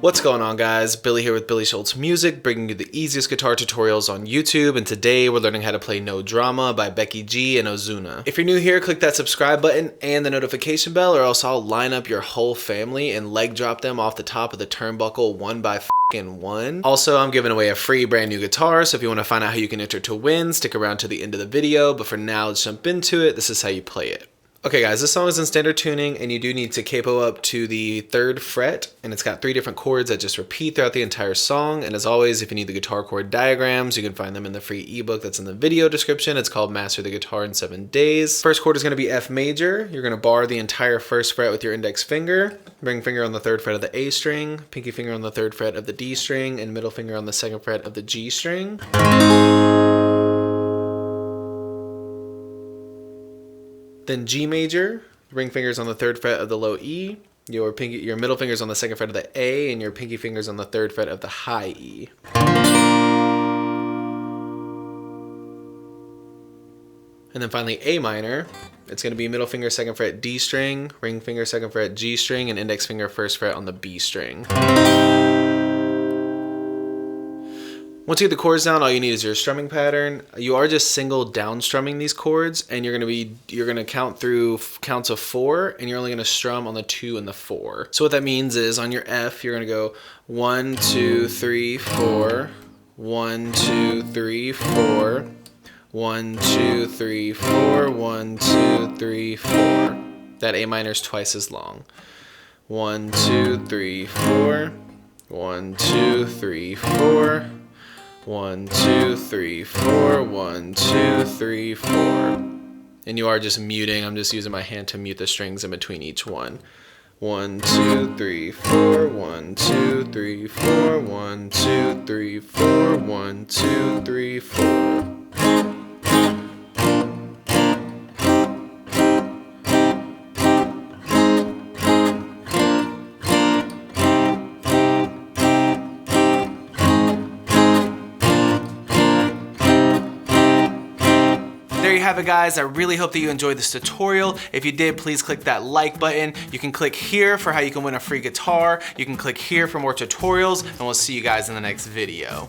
What's going on, guys? Billy here with Billy Schultz Music, bringing you the easiest guitar tutorials on YouTube, and today we're learning how to play No Drama by Becky G and Ozuna. If you're new here, click that subscribe button and the notification bell, or else I'll line up your whole family and leg drop them off the top of the turnbuckle one by one. Also, I'm giving away a free brand new guitar, so if you want to find out how you can enter to win, stick around to the end of the video, but for now, let's jump into it. This is how you play it. Okay guys, this song is in standard tuning and you do need to capo up to the 3rd fret, and it's got 3 different chords that just repeat throughout the entire song. And as always, if you need the guitar chord diagrams, you can find them in the free ebook that's in the video description. It's called Master the Guitar in 7 Days. First chord is going to be F major. You're going to bar the entire 1st fret with your index finger, ring finger on the 3rd fret of the A string, pinky finger on the 3rd fret of the D string, and middle finger on the 2nd fret of the G string. Then G major, ring fingers on the 3rd fret of the low E, your middle fingers on the 2nd fret of the A, and your pinky fingers on the 3rd fret of the high E. And then finally A minor, it's going to be middle finger 2nd fret D string, ring finger 2nd fret G string, and index finger 1st fret on the B string. Once you get the chords down, all you need is your strumming pattern. You are just single down strumming these chords, and you're gonna count through counts of 4, and you're only gonna strum on the 2 and the 4. So what that means is on your F, you're gonna go 1, 2, 3, 4, 1, 2, 3, 4, 1, 2, 3, 4, 1, 2, 3, 4. That A minor is twice as long. 1, 2, 3, 4, 1, 2, 3, 4. 1, 2, 3, 4, 1, 2, 3, 4. And you are just muting. I'm just using my hand to mute the strings in between each one. 1, 2, 3, 4, 1, 2, 3, 4, 1, 2, 3, 4, 1, 2, 3, 4. There you have it, guys. I really hope that you enjoyed this tutorial. If you did, please click that like button. You can click here for how you can win a free guitar. You can click here for more tutorials, and we'll see you guys in the next video.